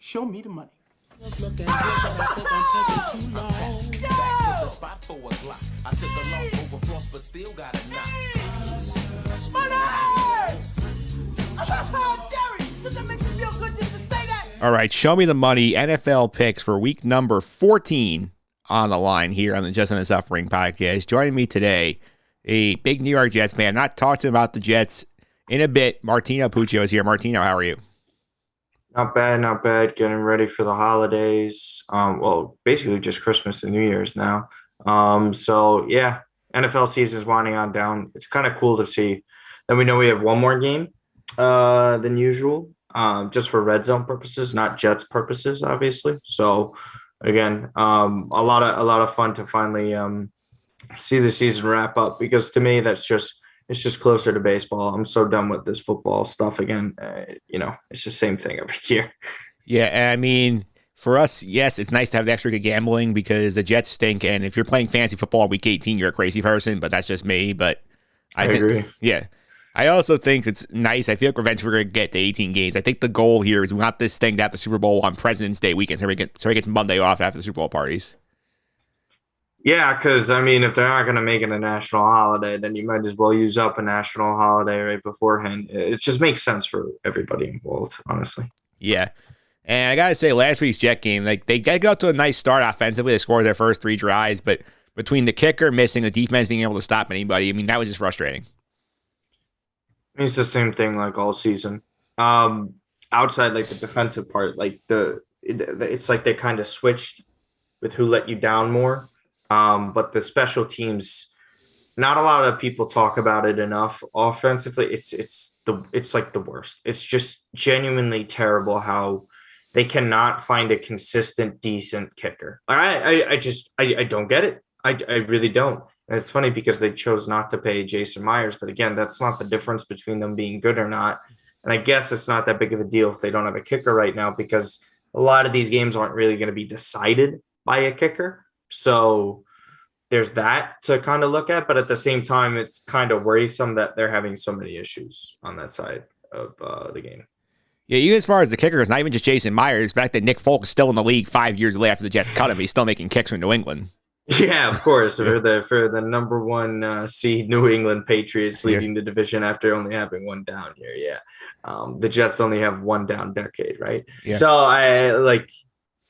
Show me the money. Was looking good, but I think I'm taking too long. Back to the spot for a Glock. I took a loss over floss, but still got a knock. Money! Jerry, does that make you feel good just to say that? All right, show me the money. NFL picks for week number 14 on the line here on the Just in the Suffering podcast. Joining me today, a big New York Jets fan. Not talking about the Jets in a bit. Martino Puccio is here. Martino, how are you? Not bad, not bad. Getting ready for the holidays. Well, basically just Christmas and New Year's now. So yeah, NFL season's winding on down. It's kind of cool to see. Then we know we have one more game than usual, just for red zone purposes, not Jets purposes, obviously. So again, a lot of fun to finally see the season wrap up, because to me it's just closer to baseball. I'm so done with this football stuff again. It's the same thing every year. Yeah, I mean, for us, yes, it's nice to have the extra gambling because the Jets stink. And if you're playing fantasy football week 18, you're a crazy person, but that's just me. But I agree. Yeah. I also think it's nice. I feel like eventually we're going to get to 18 games. I think the goal here is we want this thing to have the Super Bowl on President's Day weekend, so we get Monday off after the Super Bowl parties. Yeah, because, I mean, if they're not going to make it a national holiday, then you might as well use up a national holiday right beforehand. It just makes sense for everybody involved, honestly. Yeah. And I got to say, last week's Jet game, they got to a nice start offensively. They scored their first 3 drives, but between the kicker missing, the defense being able to stop anybody, I mean, that was just frustrating. It's the same thing like all season. Outside, like the defensive part, like it's like they kind of switched with who let you down more. But the special teams, not a lot of people talk about it enough. Offensively, it's like the worst. It's just genuinely terrible how they cannot find a consistent, decent kicker. I don't get it. I really don't. And it's funny because they chose not to pay Jason Myers, but again, that's not the difference between them being good or not. And I guess it's not that big of a deal if they don't have a kicker right now, because a lot of these games aren't really going to be decided by a kicker. So there's that to kind of look at, but at the same time, it's kind of worrisome that they're having so many issues on that side of the game. Yeah, even as far as the kicker, it's not even just Jason Myers. The fact that Nick Folk is still in the league 5 years later after the Jets cut him, he's still making kicks from New England. Yeah, of course. For the number one seed New England Patriots leading the division after only having one down here. Yeah. The Jets only have one down decade, right? Yeah. So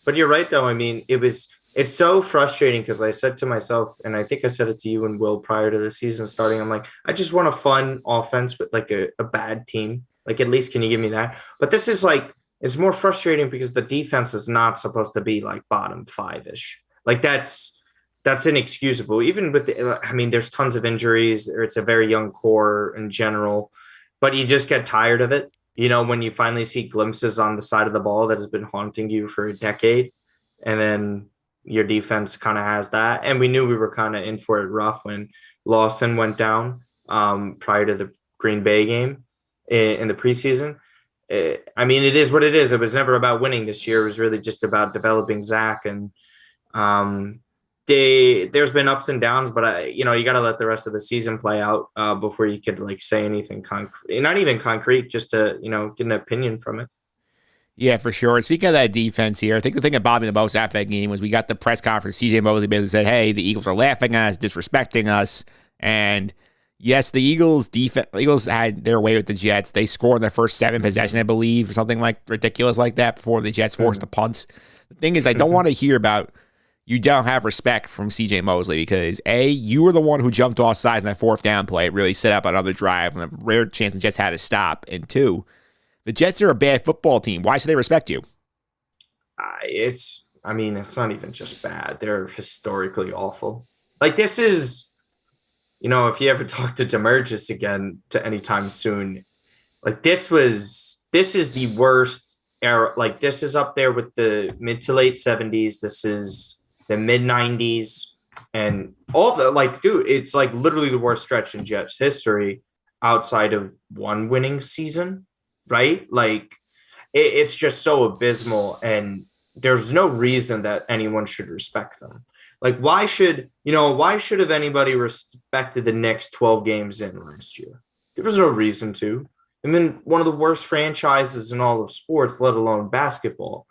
but you're right though. I mean, it's so frustrating because I said to myself, and I think I said it to you and Will prior to the season starting, I'm like, I just want a fun offense with like a bad team. Like, at least can you give me that? But this is like, it's more frustrating because the defense is not supposed to be like bottom 5-ish. Like that's inexcusable. Even with there's tons of injuries, or it's a very young core in general, but you just get tired of it. When you finally see glimpses on the side of the ball that has been haunting you for a decade, and then your defense kind of has that. And we knew we were kind of in for it rough when Lawson went down prior to the Green Bay game in the preseason. It is what it is. It was never about winning this year. It was really just about developing Zach. And there's been ups and downs, but you got to let the rest of the season play out before you could like say anything concrete, not even concrete, just to, get an opinion from it. Yeah, for sure. Speaking of that defense here, I think the thing that bothered me the most after that game was we got the press conference. CJ Mosley basically said, hey, the Eagles are laughing at us, disrespecting us. And yes, the Eagles had their way with the Jets. They scored their first 7 possessions, I believe, or something like ridiculous like that before the Jets forced the punts. The thing is, I don't want to hear about you don't have respect from CJ Mosley because, A, you were the one who jumped off sides in that 4th down play. It really set up another drive and a rare chance the Jets had to stop. And 2, the Jets are a bad football team. Why should they respect you? It's not even just bad. They're historically awful. Like, this is, if you ever talk to Demergis again to anytime soon, like this is the worst era. Like, this is up there with the mid to late 70s. This is the mid 90s and all the it's like literally the worst stretch in Jets history outside of one winning season. Right? Like it's just so abysmal, and there's no reason that anyone should respect them. Like, why should have anybody respected the next 12 games in last year? There was no reason to. And then one of the worst franchises in all of sports, let alone basketball.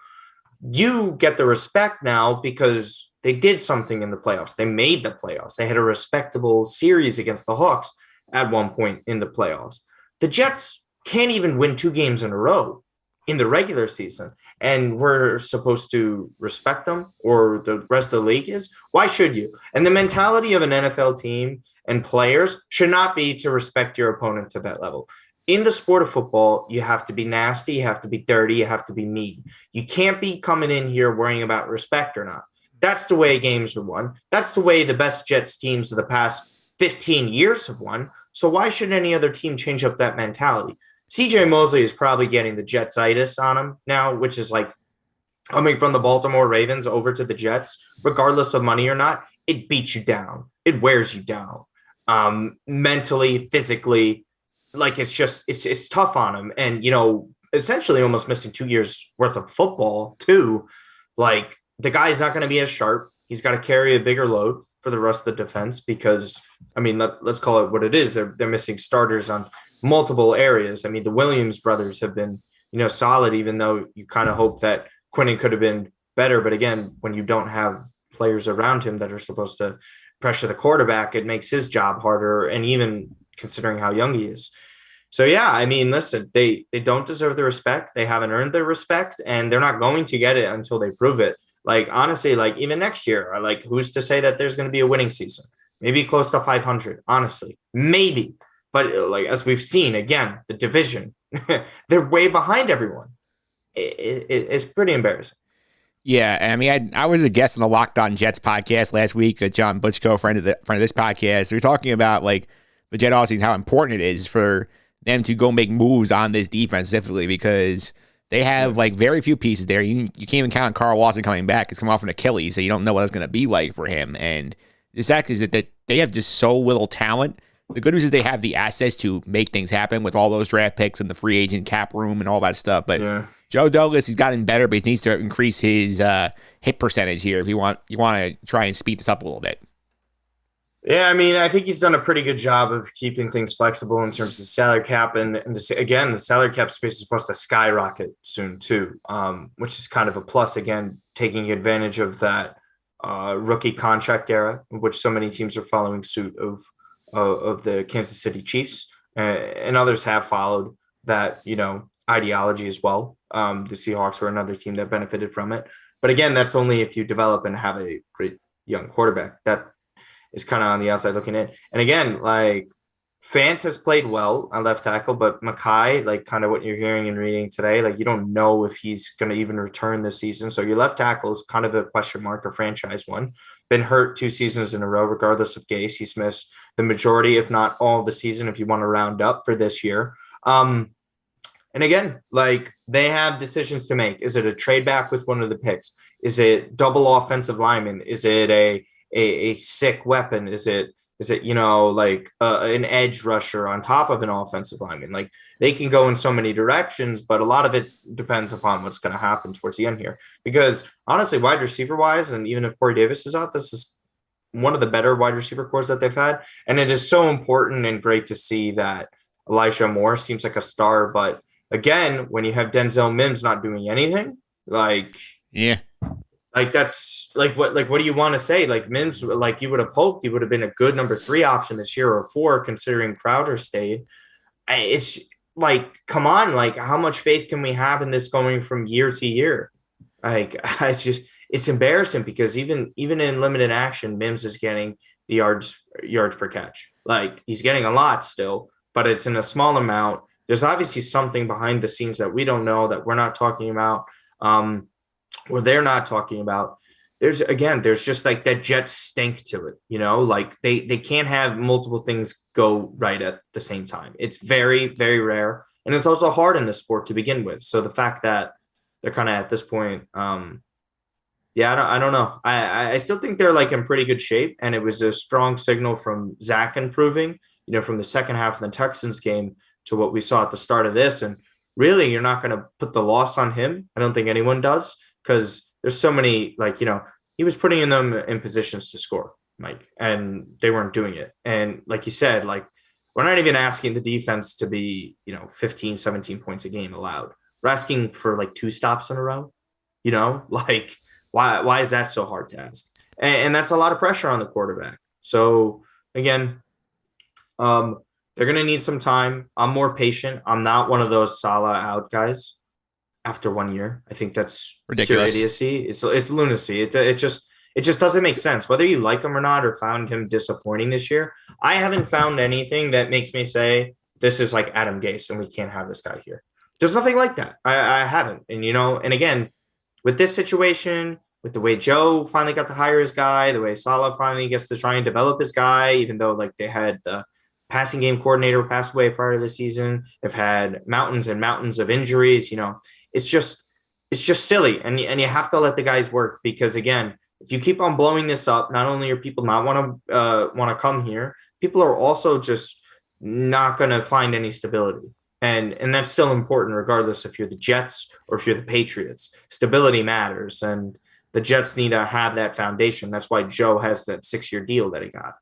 You get the respect now because they did something in the playoffs. They made the playoffs. They had a respectable series against the Hawks at one point in the playoffs. The Jets can't even win 2 games in a row in the regular season, and we're supposed to respect them, or the rest of the league is. Why should you? And the mentality of an NFL team and players should not be to respect your opponent to that level. In the sport of football, you have to be nasty, you have to be dirty, you have to be mean. You can't be coming in here worrying about respect or not. That's the way games are won. That's the way the best Jets teams of the past 15 years have won. So why should any other team change up that mentality? CJ Mosley is probably getting the Jetsitis on him now, which is like coming from the Baltimore Ravens over to the Jets, regardless of money or not. It beats you down. It wears you down mentally, physically. Like it's tough on him. And, essentially almost missing 2 years worth of football too. Like the guy's not going to be as sharp. He's got to carry a bigger load for the rest of the defense because, let's call it what it is. They're missing starters on multiple areas. The Williams brothers have been, solid, even though you kind of hope that Quinnen could have been better. But again, when you don't have players around him that are supposed to pressure the quarterback, it makes his job harder. And even considering how young he is. So, yeah, listen, they don't deserve the respect. They haven't earned their respect, and they're not going to get it until they prove it. Like, honestly, like even next year, who's to say that there's going to be a winning season? Maybe close to 500, honestly, maybe. But as we've seen, again, the division, they're way behind everyone. It's pretty embarrassing. Yeah, I was a guest on the Locked On Jets podcast last week. John Butchko, friend of this podcast, we were talking about the Jet offseason, how important it is for them to go make moves on this defense specifically because they have very few pieces there. You can't even count on Carl Lawson coming back. He's come off an Achilles, so you don't know what it's going to be like for him. And the fact is that they have just so little talent. The good news is they have the assets to make things happen with all those draft picks and the free agent cap room and all that stuff. But Joe Douglas, he's gotten better, but he needs to increase his hit percentage here if you want to try and speed this up a little bit. Yeah, I think he's done a pretty good job of keeping things flexible in terms of the salary cap. And again, the salary cap space is supposed to skyrocket soon too, which is kind of a plus, again, taking advantage of that rookie contract era, which so many teams are following suit of the Kansas City Chiefs. And others have followed that, ideology as well. The Seahawks were another team that benefited from it. But again, that's only if you develop and have a great young quarterback. That is kind of on the outside looking in. And again, Fant has played well on left tackle, but Mackay, kind of what you're hearing and reading today, you don't know if he's going to even return this season. So your left tackle is kind of a question mark, a franchise one. Been hurt 2 seasons in a row, regardless of Gase. He's missed the majority, if not all of the season, if you want to round up for this year. And again, they have decisions to make. Is it a trade back with one of the picks? Is it double offensive lineman? Is it a sick weapon? Is it an edge rusher on top of an offensive lineman? They can go in so many directions, but a lot of it depends upon what's going to happen towards the end here. Because honestly, wide receiver wise, and even if Corey Davis is out, this is one of the better wide receiver cores that they've had. And it is so important and great to see that Elijah Moore seems like a star. But again, when you have Denzel Mims not doing anything, that's what do you want to say? Mims, you would have hoped he would have been a good number 3 option this year, or 4, considering Crowder stayed. It's come on, how much faith can we have in this going from year to year? It's embarrassing because even in limited action, Mims is getting the yards per catch. He's getting a lot still, but it's in a small amount. There's obviously something behind the scenes that we don't know, that we're not talking about, or they're not talking about. There's just that Jets stink to it, they can't have multiple things go right at the same time. It's very, very rare. And it's also hard in this sport to begin with. So the fact that they're kind of at this point, I don't know. I still think they're in pretty good shape. And it was a strong signal from Zach improving, from the second half of the Texans game to what we saw at the start of this. And really, you're not going to put the loss on him. I don't think anyone does, because there's so many, he was putting them in positions to score, Mike, and they weren't doing it. And like you said, we're not even asking the defense to be, 15, 17 points a game allowed. We're asking for 2 stops in a row, You know, like why is that so hard to ask? And that's a lot of pressure on the quarterback. So again, they're gonna need some time. I'm more patient. I'm not one of those Salah out guys after 1 year. I think that's Ridiculous. pure idiocy. It's lunacy. It just doesn't make sense. Whether you like him or not, or found him disappointing this year, I haven't found anything that makes me say this is like Adam Gase and we can't have this guy here. There's nothing like that. I haven't. And and again, with this situation, with the way Joe finally got to hire his guy, the way Salah finally gets to try and develop his guy, even though like they had the passing game coordinator pass away prior to the season, they've had mountains and mountains of injuries. It's just silly, and you have to let the guys work, because again, if you keep on blowing this up, not only are people not want to come here, people are also just not going to find any stability. And that's still important, regardless if you're the Jets or if you're the Patriots. Stability matters, and the Jets need to have that foundation. That's why Joe has that 6-year deal that he got.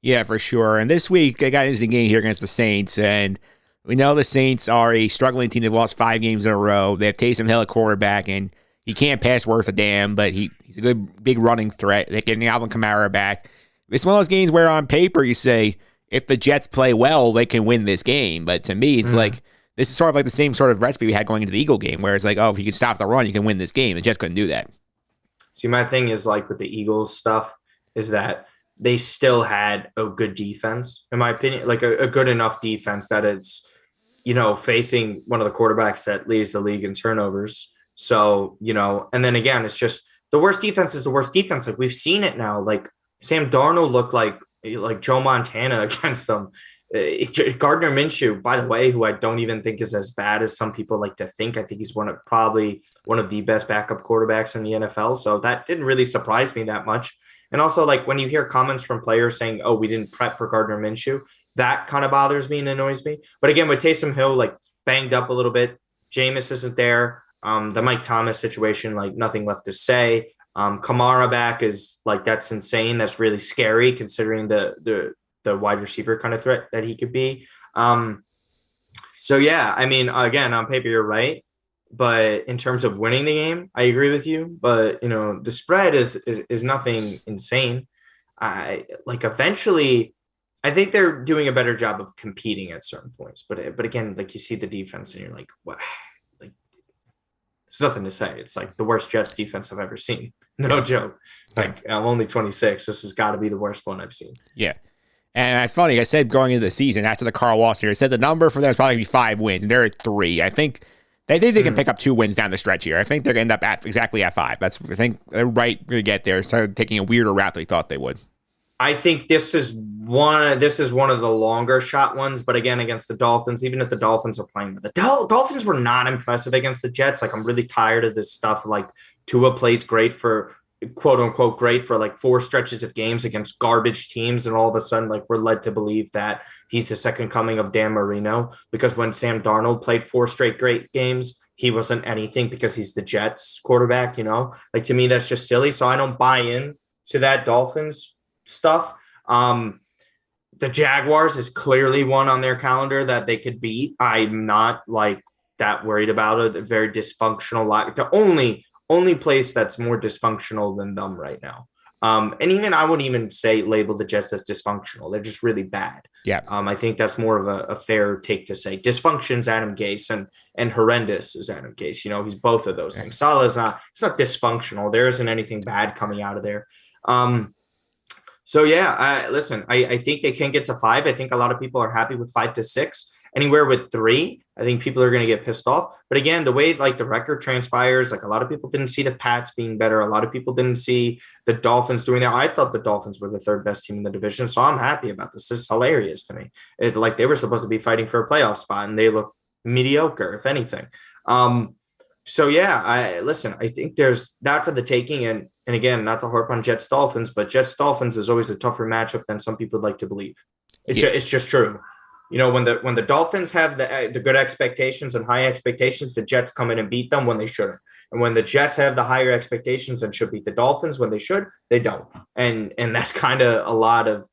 Yeah, for sure. And this week, they got into the game here against the Saints, and we know the Saints are a struggling team. They've lost 5 games in a row. They have Taysom Hill at quarterback, and he can't pass worth a damn, but he's a good big running threat. They're getting Alvin Kamara back. It's one of those games where on paper you say, if the Jets play well, they can win this game. But to me, it's like, this is sort of like the same sort of recipe we had going into the Eagle game, where it's like, oh, if you can stop the run, you can win this game. The Jets couldn't do that. See, my thing is like with the Eagles stuff is that they still had a good defense, in my opinion, like a good enough defense that it's, facing one of the quarterbacks that leads the league in turnovers. So, and then again, it's just the worst defense is the worst defense. Like we've seen it now. Like Sam Darnold looked like Joe Montana against them. Gardner Minshew, by the way, who I don't even think is as bad as some people like to think. I think he's probably one of the best backup quarterbacks in the NFL. So that didn't really surprise me that much. And also, like when you hear comments from players saying, "Oh, we didn't prep for Gardner Minshew," that kind of bothers me and annoys me. But again, with Taysom Hill like banged up a little bit, Jameis isn't there. The Mike Thomas situation, like nothing left to say. Kamara back is like, that's insane. That's really scary considering the wide receiver kind of threat that he could be. So yeah, I mean, again, on paper, you're right. But in terms of winning the game, I agree with you. But, the spread is nothing insane. Eventually, I think they're doing a better job of competing at certain points. But again, like you see the defense and you're like, what? Like, there's nothing to say. It's like the worst Jets defense I've ever seen. No joke. Like, I'm only 26. This has got to be the worst one I've seen. Yeah. And funny, I said going into the season after the Carl loss here, I said the number for them is probably going to be 5 wins, and they're at 3. I think they can pick up 2 wins down the stretch here. I think they're going to end up exactly at 5. I think they're right to get there. Started taking a weirder route than they thought they would. I think this is one of the longer shot ones, but again, against the Dolphins, even if the Dolphins are playing, the Dolphins were not impressive against the Jets. Like, I'm really tired of this stuff. Like, Tua plays great for quote unquote great for like 4 stretches of games against garbage teams, and all of a sudden, like, we're led to believe that he's the second coming of Dan Marino, because when Sam Darnold played 4 straight great games, he wasn't anything because he's the Jets quarterback. Like, to me, that's just silly. So I don't buy in to that Dolphins stuff. The Jaguars is clearly one on their calendar that they could beat. I'm not like that worried about it. A very dysfunctional lot. The only place that's more dysfunctional than them right now. And even I wouldn't even say label the Jets as dysfunctional. They're just really bad. Yeah. I think that's more of a fair take to say. Dysfunction's Adam Gase and horrendous is Adam Gase. He's both of those things. Salah's it's not dysfunctional. There isn't anything bad coming out of there. So yeah, I think they can get to 5. I think a lot of people are happy with 5 to 6. Anywhere with 3, I think people are going to get pissed off. But again, the way like the record transpires, like a lot of people didn't see the Pats being better. A lot of people didn't see the Dolphins doing that. I thought the Dolphins were the 3rd best team in the division. So I'm happy about this. This is hilarious to me. Like they were supposed to be fighting for a playoff spot and they look mediocre, if anything. So yeah, I think there's that for the taking. And again, not to harp on Jets Dolphins, but Jets Dolphins is always a tougher matchup than some people like to believe. It's just true. When the Dolphins have the good expectations and high expectations, the Jets come in and beat them when they shouldn't. And when the Jets have the higher expectations and should beat the Dolphins when they should, they don't. And that's kind of a lot of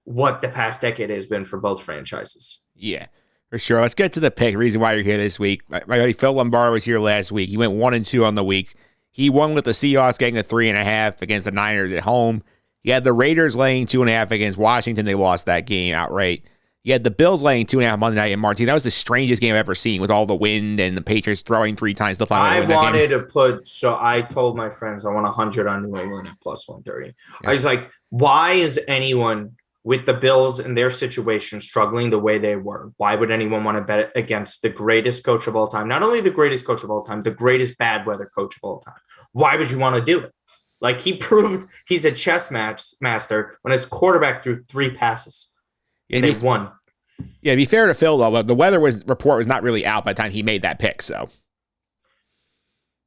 what the past decade has been for both franchises. Yeah, for sure. Let's get to the pick. The reason why you're here this week. My buddy Phil Lombardo was here last week. He went 1-2 on the week. He won with the Seahawks getting a 3.5 against the Niners at home. He had the Raiders laying 2.5 against Washington. They lost that game outright. He had the Bills laying 2.5 Monday night. And Martino, that was the strangest game I've ever seen with all the wind and the Patriots throwing 3 times. I wanted to put, so I told my friends I want 100 on New England at plus 130. Yeah. I was like, why is anyone with the Bills in their situation struggling the way they were? Why would anyone want to bet against the greatest coach of all time? Not only the greatest coach of all time, the greatest bad weather coach of all time. Why would you want to do it? Like, he proved he's a chess master when his quarterback threw 3 passes. Yeah, they won. Yeah, to be fair to Phil, though, the weather report was not really out by the time he made that pick, so.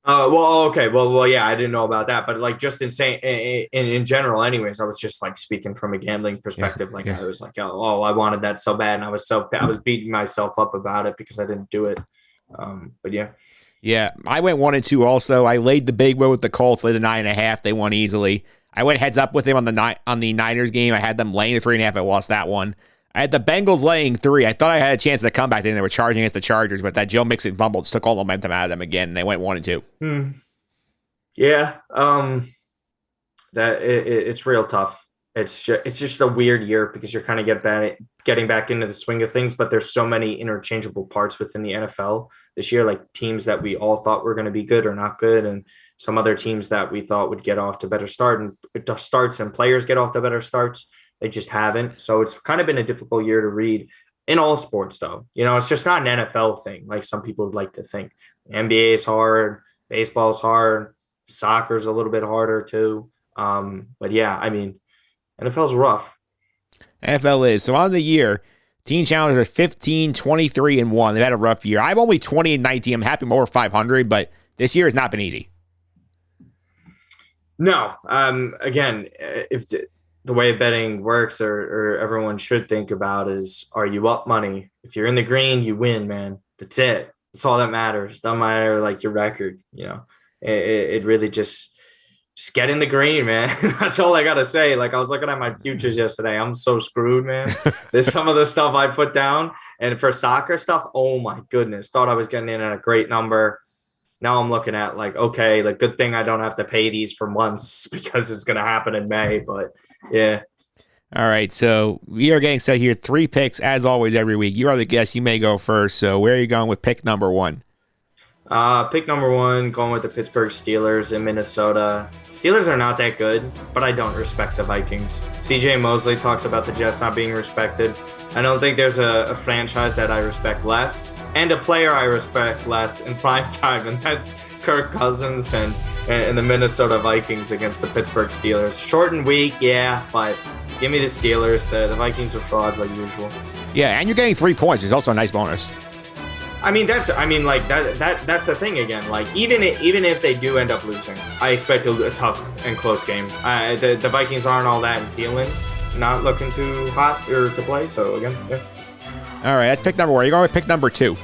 Okay. Well, yeah, I didn't know about that, but like just in general, anyways, I was just like speaking from a gambling perspective. I was like, oh, I wanted that so bad, and I was beating myself up about it because I didn't do it. But yeah. Yeah, I went 1-2 also. I laid the big one with the Colts, laid the 9.5. They won easily. I went heads up with them on the Niners game. I had them laying the 3.5. I lost that one. I had the Bengals laying 3. I thought I had a chance to come back. Then they were charging against the Chargers, but that Joe Mixon fumble just took all the momentum out of them again, and they went 1-2. Yeah, it's real tough. It's just a weird year because you're kind of getting back into the swing of things, but there's so many interchangeable parts within the NFL this year, like teams that we all thought were going to be good or not good, and some other teams that we thought would get off to better starts and players get off to better starts. They just haven't. So it's kind of been a difficult year to read in all sports, though. You know, it's just not an NFL thing like some people would like to think. NBA is hard. Baseball is hard. Soccer's a little bit harder, too. But yeah, I mean, NFL's rough. NFL is. So on the year, Teen Challengers are 15, 23, and 1. They've had a rough year. I'm only 20 and 19. I'm happy I'm over 500, but this year has not been easy. No. Again, if the way betting works or everyone should think about is, are you up money? If you're in the green, you win, man. That's it. That's all that matters. Doesn't matter like your record, you know. It really just get in the green, man. That's all I got to say. Like, I was looking at my futures yesterday. I'm so screwed, man. There's some of the stuff I put down. And for soccer stuff, oh, my goodness. Thought I was getting in at a great number. Now I'm looking at, like, okay, like, good thing I don't have to pay these for months because it's going to happen in May. But, yeah. All right, so we are getting set here. 3 picks, as always, every week. You are the guest. You may go first. So where are you going with pick number 1? Pick number 1, going with the Pittsburgh Steelers in Minnesota. Steelers are not that good, but I don't respect the Vikings. CJ Mosley talks about the Jets not being respected. I don't think there's a franchise that I respect less and a player I respect less in prime time, and that's Kirk Cousins and the Minnesota Vikings against the Pittsburgh Steelers. Shortened week, yeah, but give me the Steelers. The Vikings are frauds like usual. Yeah, and you're getting 3 points. It's also a nice bonus. That's the thing again. Like, even if they do end up losing, I expect a tough and close game. The Vikings aren't all that, and Thielen not looking too hot or to play. So again, yeah. All right, that's pick number 1. You're going with pick number 2.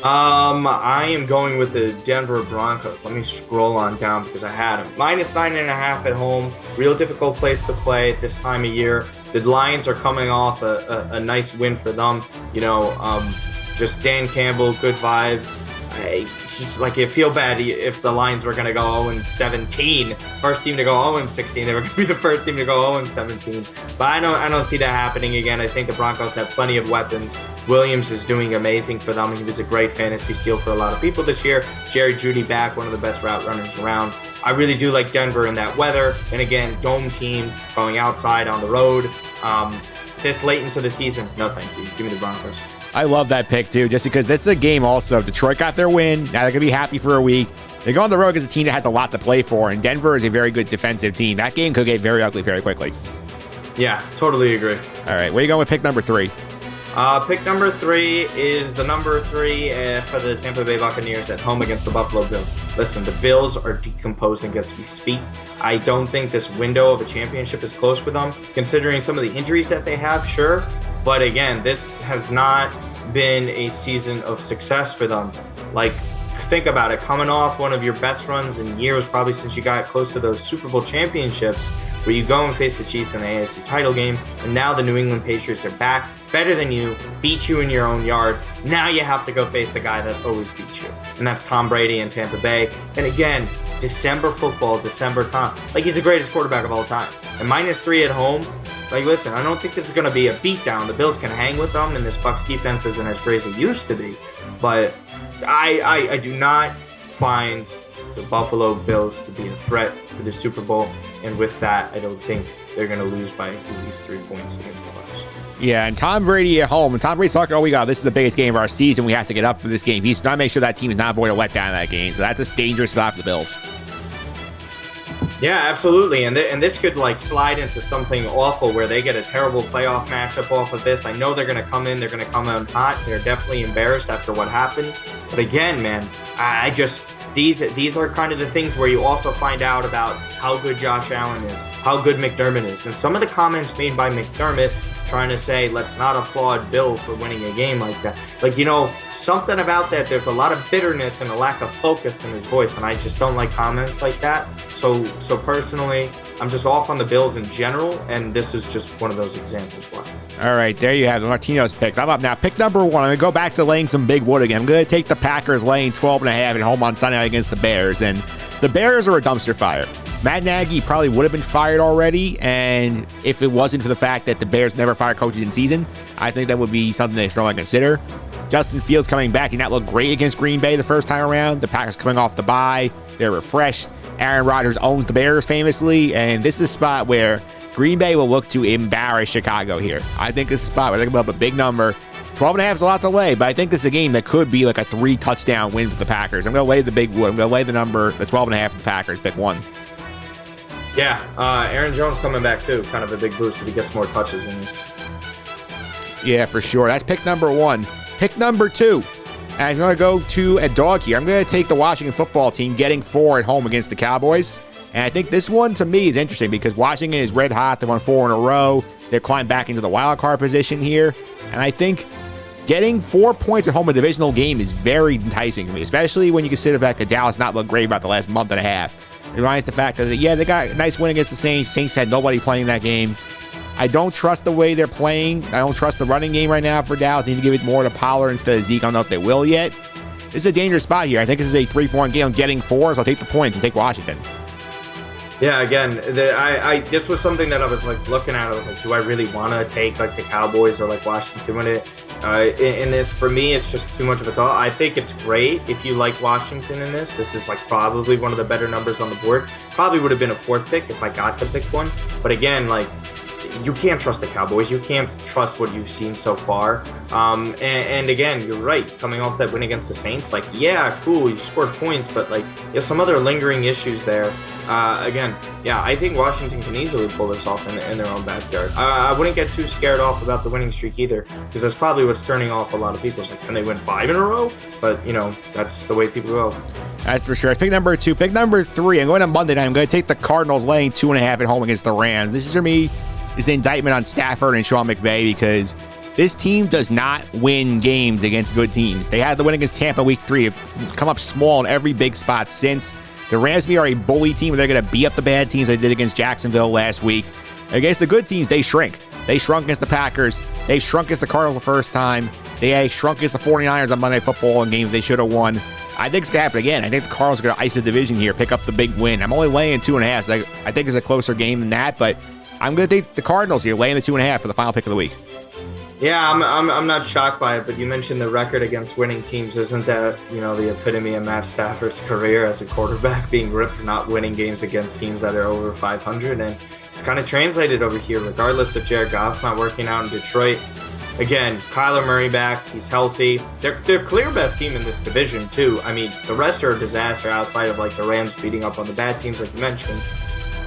I am going with the Denver Broncos. Let me scroll on down because I had them. -9.5 at home. Real difficult place to play at this time of year. The Lions are coming off a nice win for them. You know, just Dan Campbell, good vibes. It's just like, you feel bad if the Lions were going to go 0-17. First team to go 0-16. They were going to be the first team to go 0-17. But I don't see that happening again. I think the Broncos have plenty of weapons. Williams is doing amazing for them. He was a great fantasy steal for a lot of people this year. Jerry Jeudy back, one of the best route runners around. I really do like Denver in that weather. And again, dome team going outside on the road. This late into the season, no thank you. Give me the Broncos. I love that pick, too, just because this is a game also. Detroit got their win. Now they're going to be happy for a week. They go on the road against a team that has a lot to play for, and Denver is a very good defensive team. That game could get very ugly very quickly. Yeah, totally agree. All right, where are you going with pick number 3? Pick number 3 is the number 3 for the Tampa Bay Buccaneers at home against the Buffalo Bills. Listen, the Bills are decomposing as we speak. I don't think this window of a championship is close for them, considering some of the injuries that they have, sure. But again, this has not been a season of success for them. Like, think about it. Coming off one of your best runs in years, probably since you got close to those Super Bowl championships where you go and face the Chiefs in the AFC title game, and now the New England Patriots are back, better than you, beat you in your own yard. Now you have to go face the guy that always beats you, and that's Tom Brady in Tampa Bay. And again, December football, December Tom. Like, he's the greatest quarterback of all time. And -3 at home, like, listen, I don't think this is going to be a beatdown. The Bills can hang with them, and this Bucs defense isn't as great as it used to be. But I do not find the Buffalo Bills to be a threat for the Super Bowl. And with that, I don't think they're going to lose by at least 3 points against the Bucs. Yeah, and Tom Brady at home. And Tom Brady's talking, oh, we got this is the biggest game of our season. We have to get up for this game. He's trying to make sure that team is not avoid a letdown in that game. So that's a dangerous spot for the Bills. Yeah, absolutely. And this could like slide into something awful where they get a terrible playoff matchup off of this. I know they're going to come in. They're going to come out hot. They're definitely embarrassed after what happened. But again, man, I just these are kind of the things where you also find out about how good Josh Allen is, how good McDermott is. And some of the comments made by McDermott trying to say, let's not applaud Bill for winning a game like that. Like, you know, something about that, there's a lot of bitterness and a lack of focus in his voice. And I just don't like comments like that. So personally, I'm just off on the Bills in general, and this is just one of those examples why. All right, there you have the Martino's picks. I'm up now. Pick number 1. I'm going to go back to laying some big wood again. I'm going to take the Packers laying 12.5 at home on Sunday night against the Bears. And the Bears are a dumpster fire. Matt Nagy probably would have been fired already, and if it wasn't for the fact that the Bears never fired coaches in season, I think that would be something they strongly consider. Justin Fields coming back. He did not look great against Green Bay the first time around. The Packers coming off the bye. They're refreshed. Aaron Rodgers owns the Bears famously, and this is a spot where Green Bay will look to embarrass Chicago here. I think this is a spot where they're going to put up a big number. 12.5 is a lot to lay, but I think this is a game that could be like a 3-touchdown win for the Packers. I'm going to lay the big wood. I'm going to lay the number, the 12.5 for the Packers. Pick 1. Yeah, Aaron Jones coming back too. Kind of a big boost if he gets more touches in this. Yeah, for sure. That's pick number 1. Pick number 2. And I'm going to go to a dog here. I'm going to take the Washington football team getting 4 at home against the Cowboys. And I think this one, to me, is interesting because Washington is red hot. They won 4 in a row. They're climbing back into the wild card position here. And I think getting 4 points at home in a divisional game is very enticing to me, especially when you consider the fact that Dallas not looked great about the last month and a half. It reminds the fact that, yeah, they got a nice win against the Saints. Saints had nobody playing that game. I don't trust the way they're playing. I don't trust the running game right now for Dallas. They need to give it more to Pollard instead of Zeke. I don't know if they will yet. This is a dangerous spot here. I think this is a 3-point game. I'm getting 4, so I'll take the points and take Washington. Yeah, again, this was something that I was like looking at. I was like, do I really want to take like the Cowboys or like Washington with it? In this, for me, it's just too much of a thought. I think it's great if you like Washington in this. This is like probably one of the better numbers on the board. Probably would have been a 4th pick if I got to pick one. But again, like, you can't trust the Cowboys. You can't trust what you've seen so far. And again, you're right. Coming off that win against the Saints, like, yeah, cool, you scored points, but like, there's some other lingering issues there. Again, yeah, I think Washington can easily pull this off in their own backyard. I wouldn't get too scared off about the winning streak either, because that's probably what's turning off a lot of people. It's like, can they win 5 in a row? But, you know, that's the way people go. That's for sure. Pick number 2. Pick number 3. I'm going to Monday night. I'm going to take the Cardinals laying 2.5 at home against the Rams. This is, for me, is an indictment on Stafford and Sean McVay because this team does not win games against good teams. They had the win against Tampa week 3. Have come up small in every big spot since. The Rams are a bully team. They're going to beat up the bad teams they did against Jacksonville last week. Against the good teams, they shrink. They shrunk against the Packers. They shrunk against the Cardinals the first time. They shrunk against the 49ers on Monday Night Football in games they should have won. I think it's going to happen again. I think the Cardinals are going to ice the division here, pick up the big win. I'm only laying 2.5, so I think it's a closer game than that, but I'm going to take the Cardinals here, laying the 2.5 for the final pick of the week. Yeah, I'm not shocked by it, but you mentioned the record against winning teams. Isn't that, you know, the epitome of Matt Stafford's career as a quarterback, being ripped for not winning games against teams that are over 500? And it's kind of translated over here, regardless if Jared Goff's not working out in Detroit. Again, Kyler Murray back, he's healthy. They're clear best team in this division too. I mean, the rest are a disaster outside of like the Rams beating up on the bad teams like you mentioned.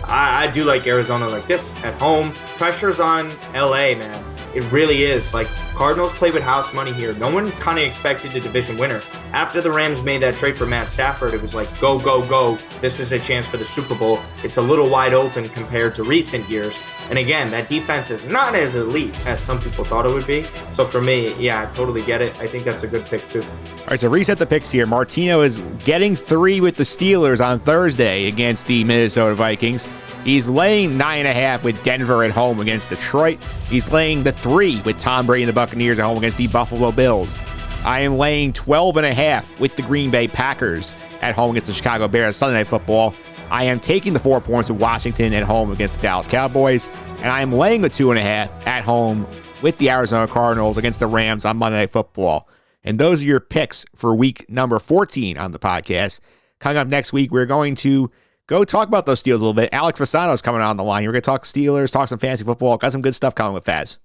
I do like Arizona like this at home. Pressure's on LA, man. It really is. Like, Cardinals play with house money here. No one kind of expected a division winner. After the Rams made that trade for Matt Stafford, it was like, go, go, go. this is a chance for the Super Bowl. It's a little wide open compared to recent years. And again, that defense is not as elite as some people thought it would be. So for me, yeah, I totally get it. I think that's a good pick too. All right, so reset the picks here. Martino is getting 3 with the Steelers on Thursday against the Minnesota Vikings. He's laying 9.5 with Denver at home against Detroit. He's laying the 3 with Tom Brady and the Buccaneers at home against the Buffalo Bills. I am laying 12.5 with the Green Bay Packers at home against the Chicago Bears Sunday Night Football. I am taking the 4 points with Washington at home against the Dallas Cowboys. And I am laying the 2.5 at home with the Arizona Cardinals against the Rams on Monday Night Football. And those are your picks for week number 14 on the podcast. Coming up next week, we're going to go talk about those Steelers a little bit. Alex Fasano's coming on the line. We're going to talk Steelers, talk some fantasy football. Got some good stuff coming with Faz.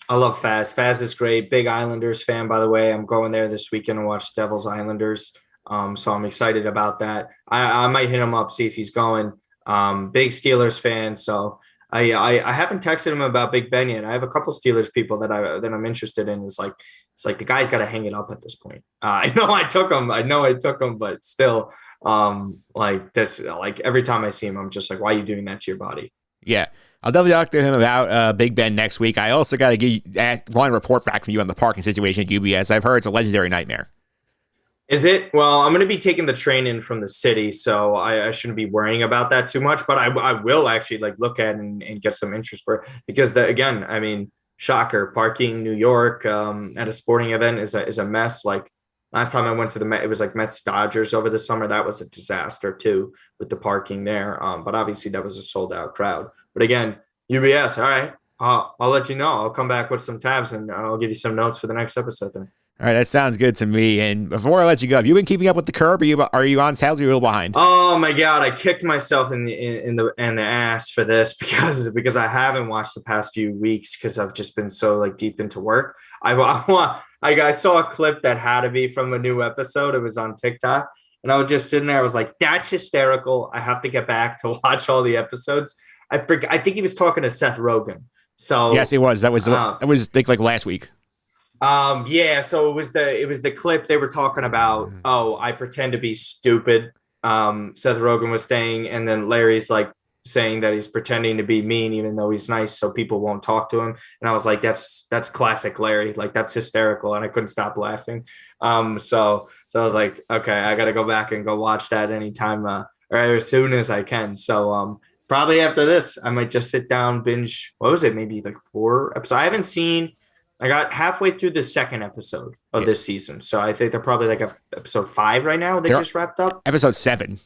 I love Faz. Faz is great. Big Islanders fan, by the way. I'm going there this weekend to watch Devils Islanders. So I'm excited about that. I might hit him up, see if he's going. Big Steelers fan. So I haven't texted him about Big Ben yet. I have a couple Steelers people that I'm interested in. It's like the guy's got to hang it up at this point. I know I took him, but still, like this, like every time I see him, I'm just like, why are you doing that to your body? Yeah. I'll definitely talk to him about Big Ben next week. I also got to want to report back from you on the parking situation at UBS. I've heard it's a legendary nightmare. Is it? Well, I'm going to be taking the train in from the city, so I shouldn't be worrying about that too much. But I will actually like look at and get some interest for it because again, I mean, shocker, parking New York at a sporting event is a mess. Like last time I went to the Met, it was like Mets Dodgers over the summer. That was a disaster too with the parking there. But obviously that was a sold out crowd. But again, UBS, all right. I'll let you know. I'll come back with some tabs and I'll give you some notes for the next episode then. All right, that sounds good to me. And before I let you go, have you been keeping up with the curb? Are you on tails? Or are you a little behind? Oh my God, I kicked myself in the ass for this because I haven't watched the past few weeks because I've just been so like deep into work. I saw a clip that had to be from a new episode. It was on TikTok, and I was just sitting there. I was like, "That's hysterical." I have to get back to watch all the episodes. I think he was talking to Seth Rogen. So yes, he was. That was like last week. Yeah, so it was the clip they were talking about. Oh, I pretend to be stupid. Seth Rogen was saying, and then Larry's like saying that he's pretending to be mean even though he's nice, so people won't talk to him. And I was like, that's classic Larry. Like that's hysterical, and I couldn't stop laughing. So I was like, okay, I got to go back and go watch that anytime or as soon as I can. So probably after this, I might just sit down, binge. What was it? Maybe like 4 episodes. I got halfway through the second episode of this season. So I think they're probably like episode 5 right now. They just wrapped up. Episode 7.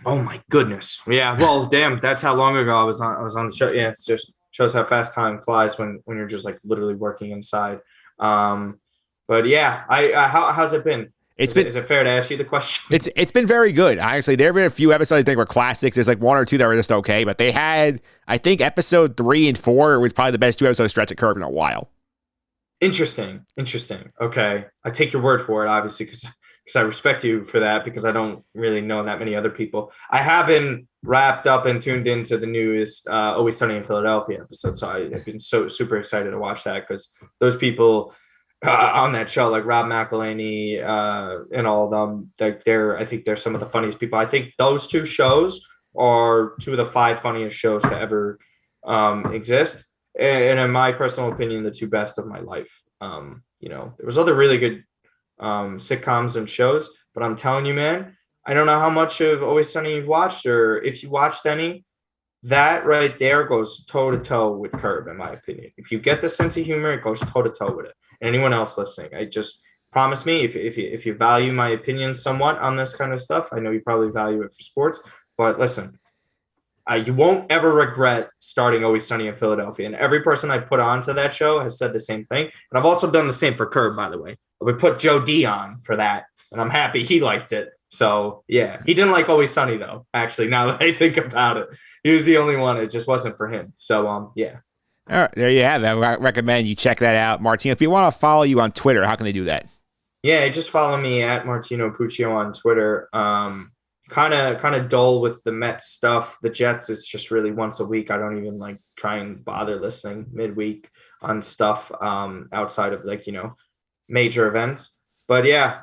Oh my goodness. Yeah. Well, damn, that's how long ago I was on the show. Yeah. It's just shows how fast time flies when you're just like literally working inside. But yeah, how's it been? Is it fair to ask you the question? It's been very good. Honestly, there have been a few episodes I think were classics. There's like 1 or 2 that were just okay, but they had, I think episode 3 and 4 was probably the best 2 episodes stretch of Curb in a while. Interesting. Okay. I take your word for it, obviously, because I respect you for that, because I don't really know that many other people. I have been wrapped up and tuned into the newest Always Sunny in Philadelphia episode. So I've been so super excited to watch that, because those people on that show, like Rob McElhenney and all of them, I think they're some of the funniest people. I think those 2 shows are 2 of the 5 funniest shows to ever exist. And in my personal opinion, the 2 best of my life. There was other really good sitcoms and shows, but I'm telling you, man, I don't know how much of Always Sunny you've watched, or if you watched any. That right there goes toe to toe with Curb, in my opinion. If you get the sense of humor, it goes toe to toe with it. And anyone else listening, I just promise me, if you value my opinion somewhat on this kind of stuff, I know you probably value it for sports, but listen. You won't ever regret starting Always Sunny in Philadelphia. And every person I put onto that show has said the same thing. And I've also done the same for Curb, by the way. We put Joe D on for that, and I'm happy he liked it. So, yeah. He didn't like Always Sunny, though, actually, now that I think about it. He was the only one. It just wasn't for him. So, yeah. All right, there you have it. I recommend you check that out. Martino, if you want to follow you on Twitter, how can they do that? Yeah, just follow me at Martino Puccio on Twitter. Kind of dull with the Mets stuff. The Jets is just really once a week. I don't even like try and bother listening midweek on stuff outside of major events. But yeah,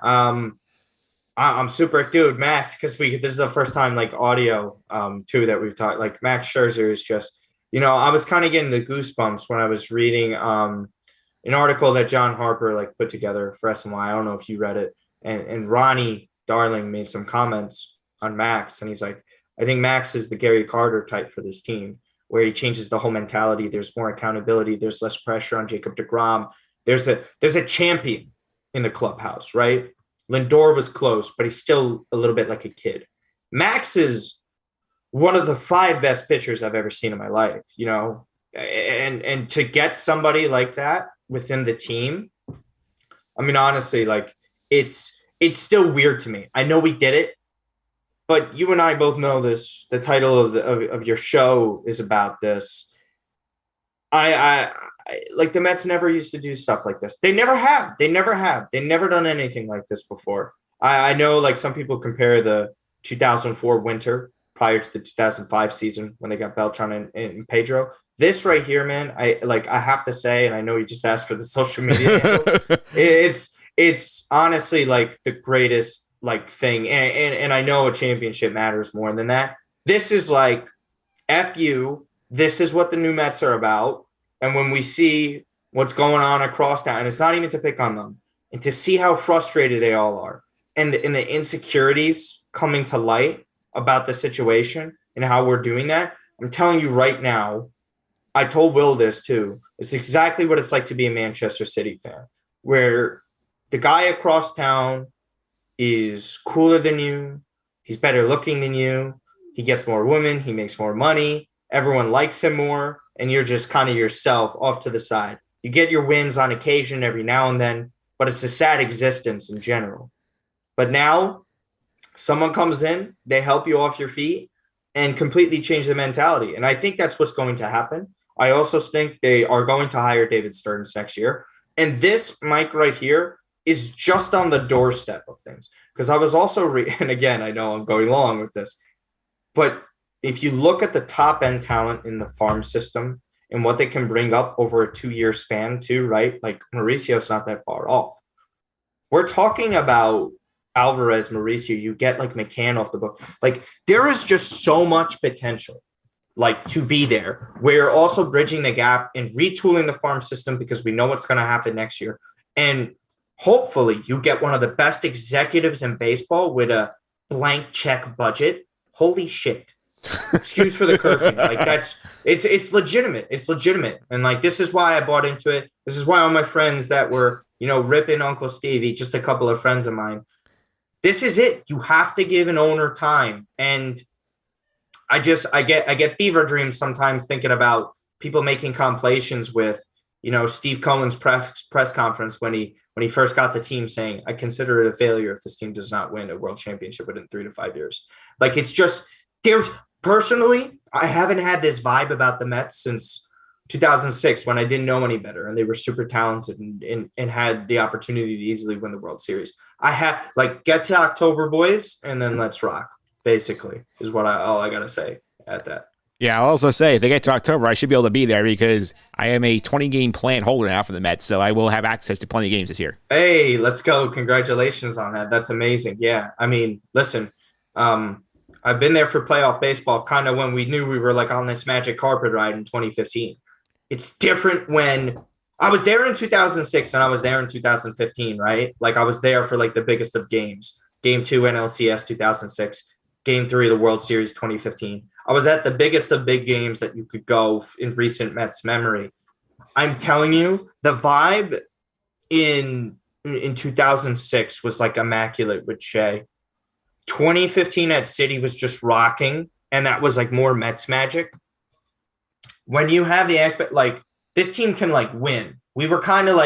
I'm super, dude, Max, because this is the first time like audio too that we've talked. Like Max Scherzer is just, I was kind of getting the goosebumps when I was reading an article that John Harper like put together for SNY. I don't know if you read it, and Ronnie Darling made some comments on Max, and he's like, I think Max is the Gary Carter type for this team, where he changes the whole mentality. There's more accountability. There's less pressure on Jacob deGrom. There's a champion in the clubhouse, right? Lindor was close, but he's still a little bit like a kid. Max is one of the 5 best pitchers I've ever seen in my life, and to get somebody like that within the team, I mean, honestly, like it's still weird to me. I know we did it, but you and I both know this. The title of your show is about this. I like the Mets never used to do stuff like this. They never have. They never done anything like this before. I know like some people compare the 2004 winter prior to the 2005 season when they got Beltran and Pedro. This right here, man, I have to say, and I know you just asked for the social media handle, it's honestly like the greatest like thing. And I know a championship matters more than that. This is like, F you. This is what the new Mets are about. And when we see what's going on across town, and it's not even to pick on them, and to see how frustrated they all are, and the insecurities coming to light about the situation and how we're doing that, I'm telling you right now, I told Will this too. It's exactly what it's like to be a Manchester City fan, where the guy across town is cooler than you. He's better looking than you. He gets more women. He makes more money. Everyone likes him more. And you're just kind of yourself off to the side. You get your wins on occasion every now and then, but it's a sad existence in general. But now someone comes in, they help you off your feet and completely change the mentality. And I think that's what's going to happen. I also think they are going to hire David Stearns next year. And this, Mike, right here is just on the doorstep of things. Because I was also, and again, I know I'm going long with this, but if you look at the top end talent in the farm system and what they can bring up over a 2-year span too, right? Like Mauricio's not that far off. We're talking about Alvarez, Mauricio, you get like McCann off the book. Like there is just so much potential like to be there. We're also bridging the gap and retooling the farm system because we know what's going to happen next year. And hopefully you get one of the best executives in baseball with a blank check budget. Holy shit. Excuse for the cursing. Like it's legitimate. It's legitimate. And like, this is why I bought into it. This is why all my friends that were, ripping Uncle Stevie, just a couple of friends of mine, this is it. You have to give an owner time. And I get fever dreams sometimes thinking about people making compilations with, Steve Cohen's press conference when he first got the team saying, I consider it a failure if this team does not win a world championship within 3 to 5 years. Like, it's just, personally, I haven't had this vibe about the Mets since 2006 when I didn't know any better and they were super talented and had the opportunity to easily win the World Series. I have get to October, boys, and then let's rock, basically, is all I got to say at that. Yeah, I'll also say, if they get to October, I should be able to be there because I am a 20-game plan holder now for the Mets, so I will have access to plenty of games this year. Hey, let's go. Congratulations on that. That's amazing. Yeah, I mean, listen, I've been there for playoff baseball kind of when we knew we were on this magic carpet ride in 2015. It's different when I was there in 2006 and I was there in 2015, right? I was there for the biggest of games. Game 2 NLCS 2006, Game 3 of the World Series 2015. I was at the biggest of big games that you could go in recent Mets memory. I'm telling you, the vibe in 2006 was immaculate with Shea. 2015 at City was just rocking, and that was more Mets magic. When you have the aspect, this team can win. We were kind of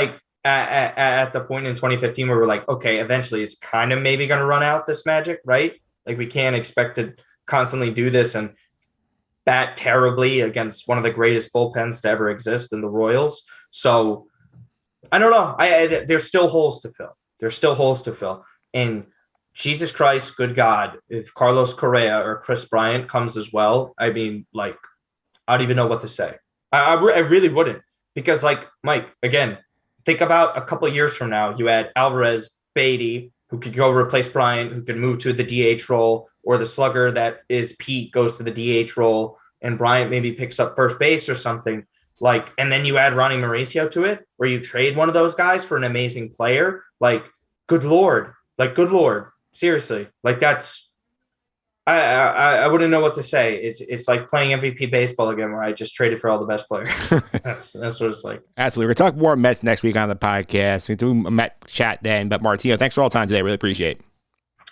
at the point in 2015 where we're okay, eventually it's kind of maybe going to run out, this magic, right? We can't expect to constantly do this and bat terribly against one of the greatest bullpens to ever exist in the Royals. So I don't know. There's still holes to fill. And Jesus Christ, good God, if Carlos Correa or Chris Bryant comes as well, I mean, I don't even know what to say. I really wouldn't, because Mike, again, think about a couple of years from now, you had Alvarez, Beatty, who could go replace Bryant, who could move to the DH role, or the slugger that is Pete goes to the DH role, and Bryant maybe picks up first base or something. Like, and then you add Ronnie Mauricio to it, where you trade one of those guys for an amazing player. Like, good Lord. Seriously. Like, that's, I wouldn't know what to say. It's like playing MVP baseball again, where I just traded for all the best players. That's what it's like. Absolutely. We're talking more Mets next week on the podcast. We do a Met chat then. But Martino, thanks for all the time today. Really appreciate it.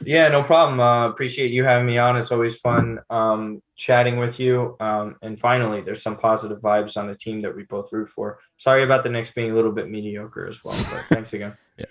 Yeah, no problem. Appreciate you having me on. It's always fun chatting with you. And finally, there's some positive vibes on a team that we both root for. Sorry about the Knicks being a little bit mediocre as well, but thanks again. Yeah.